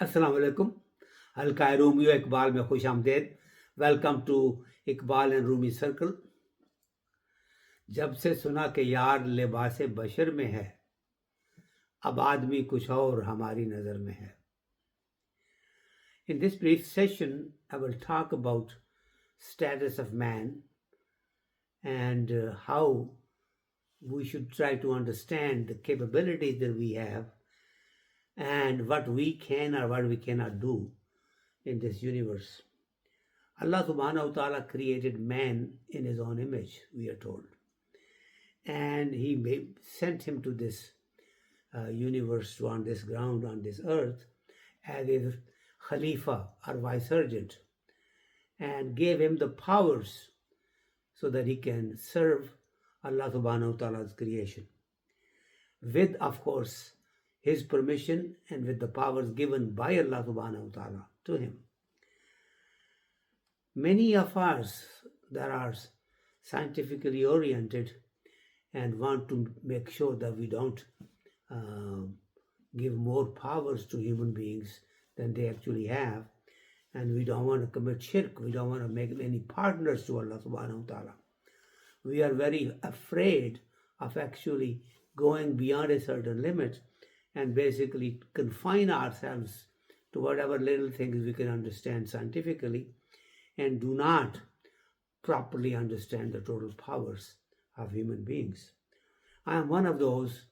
अस्सलाम वालेकुम। हल्का रोमियो इकबाल में खुश आमदेद। Welcome to Iqbal and Rumi circle. जब से सुना कि यार लिबास बशर में है, अब आदमी कुछ और हमारी नज़र में है. In this brief session, I will talk about status of man and how we should try to understand the capabilities that we have and what we can or what we cannot do in this universe. Allah subhanahu wa ta'ala created man in his own image, we are told. And he sent him to this universe, on this ground, on this earth, as his Khalifa or vicegerent, and gave him the powers so that he can serve Allah subhanahu wa ta'ala's creation. With, of course, his permission and with the powers given by Allah subhanahu wa ta'ala to him. Many of us that are scientifically oriented and want to make sure that we don't give more powers to human beings than they actually have, and we don't want to commit shirk, we don't want to make any partners to Allah subhanahu wa ta'ala. We are very afraid of actually going beyond a certain limit and basically confine ourselves to whatever little things we can understand scientifically and do not properly understand the total powers of human beings. I am one of those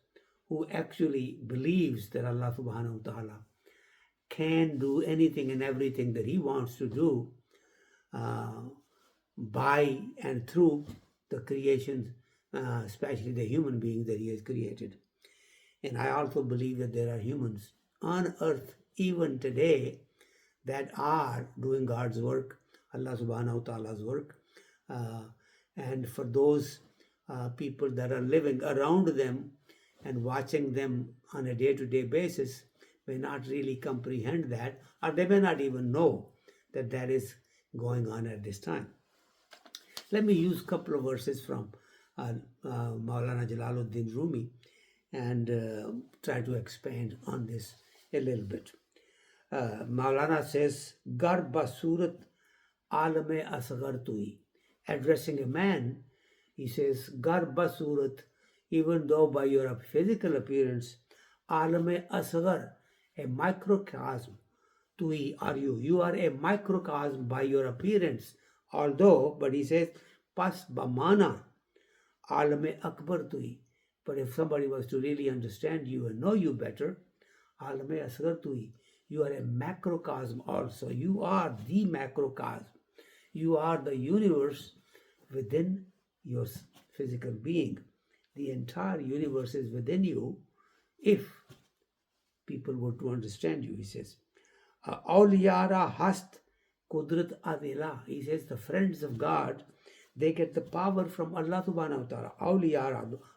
who actually believes that Allah subhanahu wa ta'ala can do anything and everything that he wants to do by and through the creation, especially the human beings that he has created. And I also believe that there are humans on earth even today that are doing God's work, Allah subhanahu wa ta'ala's work. And for those people that are living around them and watching them on a day-to-day basis may not really comprehend that, or they may not even know that that is going on at this time. Let me use a couple of verses from Maulana Jalaluddin Rumi and try to expand on this a little bit. Maulana says, Gar basurat alame asgar tui. Addressing a man, he says, Gar basurat, even though by your physical appearance, alame asgar, a microcosm, tui are you. You are a microcosm by your appearance. Although, but he says, pas bamana, alame akbar tui. But if somebody was to really understand you and know you better, alame asgar tui, you are a macrocosm also. You are the macrocosm. You are the universe within your physical being. The entire universe is within you if people were to understand you, he says. Awliyara hast kudrat adila. He says the friends of God, they get the power from Allah subhanahu wa ta'ala.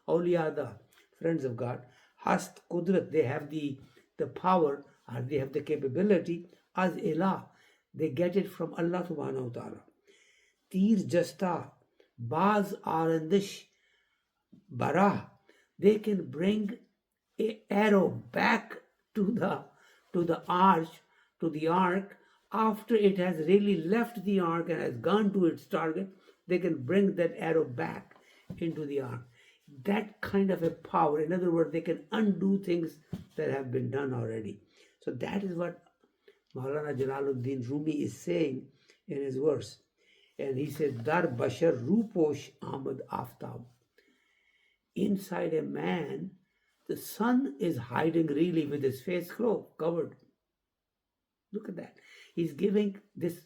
Awliya, the friends of God, hast kudrat, they have the power, or they have the capability, as ilah, they get it from Allah subhanahu wa ta'ala. Tir jasta, baz arandish, barah, they can bring an arrow back to the arc after it has really left the arc and has gone to its target. They can bring that arrow back into the arc. That kind of a power, in other words, they can undo things that have been done already. So that is what Maulana Jalaluddin Rumi is saying in his verse. And he says, Dar bashar ruposh ahmad aftab. Inside a man, the sun is hiding really with his face covered. Look at that. He's giving this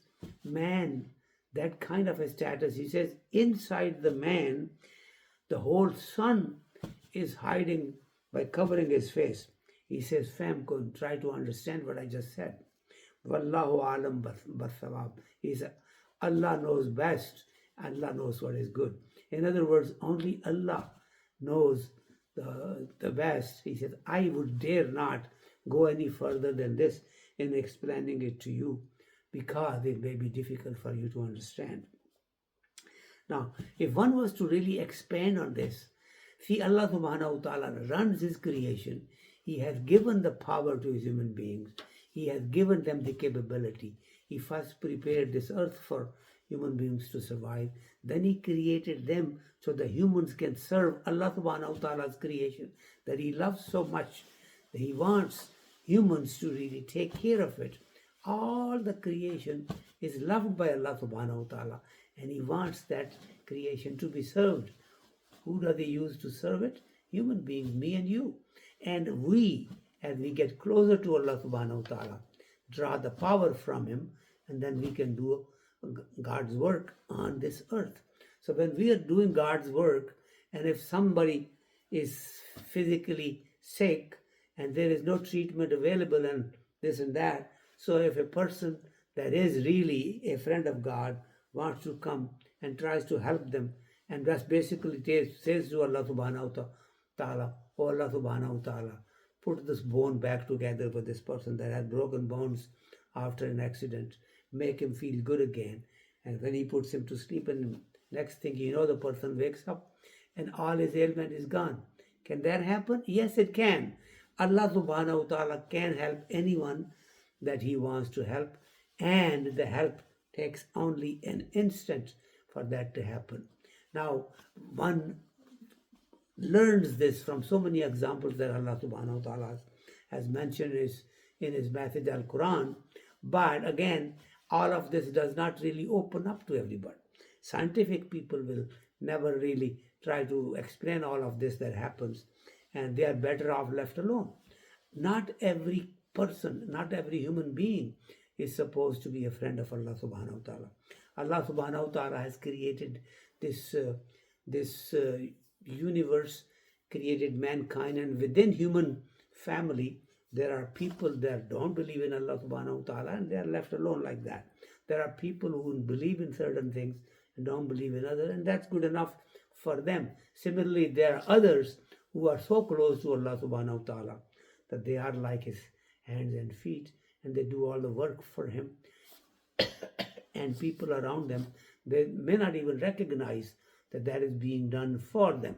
man that kind of a status. He says, inside the man, the whole sun is hiding by covering his face. He says, fam, try to understand what I just said. Wallahu alam basawab. He said, Allah knows best. Allah knows what is good. In other words, only Allah knows the best. He says, I would dare not go any further than this in explaining it to you because it may be difficult for you to understand. Now, if one was to really expand on this, see, Allah subhanahu wa ta'ala runs his creation. He has given the power to his human beings. He has given them the capability. He first prepared this earth for human beings to survive. Then He created them so the humans can serve Allah subhanahu wa ta'ala's creation that He loves so much that He wants humans to really take care of it. All the creation is loved by Allah subhanahu wa ta'ala, and He wants that creation to be served. Who does He use to serve it? Human beings, me and you. And we, as we get closer to Allah subhanahu wa ta'ala, draw the power from Him, and then we can do God's work on this earth. So when we are doing God's work, and if somebody is physically sick and there is no treatment available and this and that, so if a person that is really a friend of God wants to come and tries to help them, and just basically says to Allah subhanahu wa ta'ala, oh Allah subhanahu wa ta'ala, put this bone back together for this person that has broken bones after an accident, make him feel good again. And when He puts him to sleep, and next thing you know, the person wakes up and all his ailment is gone. Can that happen? Yes, it can. Allah subhanahu wa ta'ala can help anyone that He wants to help, and the help takes only an instant for that to happen. Now, one learns this from so many examples that Allah subhanahu wa ta'ala has mentioned in His message Al-Quran. But again, all of this does not really open up to everybody. Scientific people will never really try to explain all of this that happens, and they are better off left alone. Not every person, not every human being is supposed to be a friend of Allah subhanahu wa ta'ala. Allah subhanahu wa ta'ala has created this universe, created mankind, and within human family there are people that don't believe in Allah subhanahu wa ta'ala, and they are left alone like that. There are people who believe in certain things and don't believe in others, and that's good enough for them. Similarly, there are others who are so close to Allah subhanahu wa ta'ala that they are like His hands and feet, and they do all the work for Him. And people around them, they may not even recognize that that is being done for them.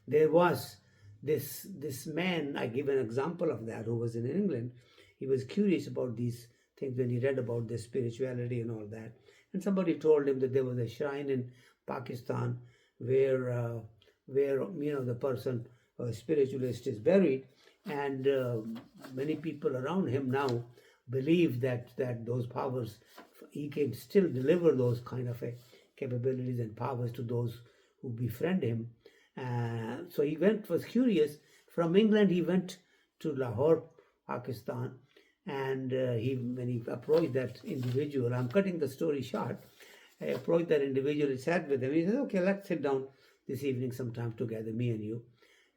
There was this man, I give an example of that, who was in England. He was curious about these things when he read about this spirituality and all that. And somebody told him that there was a shrine in Pakistan where the person, a spiritualist, is buried, and many people around him now believe that those powers, he can still deliver those kind of capabilities and powers to those who befriend him. So he was curious. From England he went to Lahore, Pakistan, and when he approached that individual, I'm cutting the story short, I approached that individual, he sat with him, he said, okay, let's sit down this evening sometime together, me and you.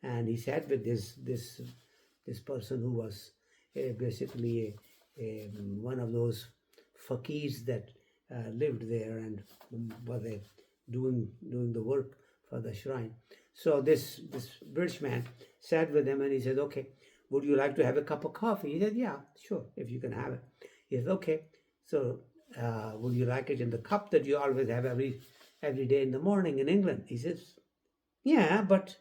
And he sat with this person who was basically one of those fakirs that lived there and was doing the work for the shrine. So this British man sat with him and he said, okay, would you like to have a cup of coffee? He said, yeah, sure, if you can have it. He said, okay, so would you like it in the cup that you always have every day in the morning in England? He says, yeah, but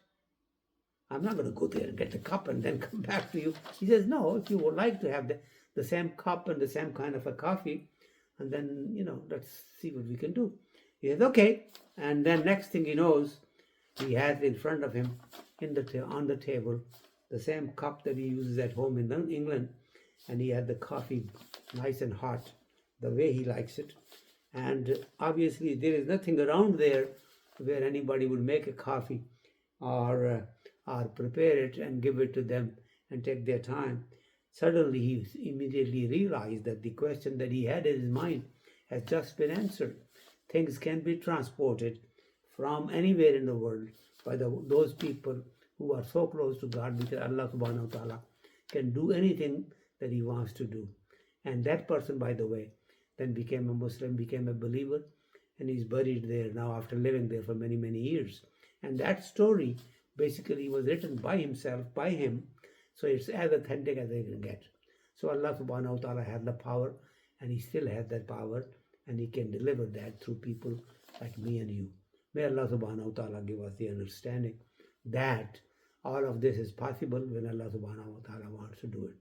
I'm not going to go there and get the cup and then come back to you. He says, no, if you would like to have the same cup and the same kind of a coffee, and then, let's see what we can do. He says, okay. And then next thing he knows, he has in front of him on the table the same cup that he uses at home in England, and he had the coffee nice and hot, the way he likes it. And obviously there is nothing around there where anybody would make a coffee or prepare it and give it to them and take their time. Suddenly he immediately realized that the question that he had in his mind has just been answered. Things can be transported from anywhere in the world by those people who are so close to God, because Allah subhanahu wa ta'ala can do anything that He wants to do. And that person, by the way, then became a Muslim, became a believer, and he's buried there now after living there for many, many years. And that story basically was written by himself, by him, so it's as authentic as they can get. So Allah subhanahu wa ta'ala had the power, and He still has that power, and He can deliver that through people like me and you. May Allah subhanahu wa ta'ala give us the understanding that all of this is possible when Allah subhanahu wa ta'ala wants to do it.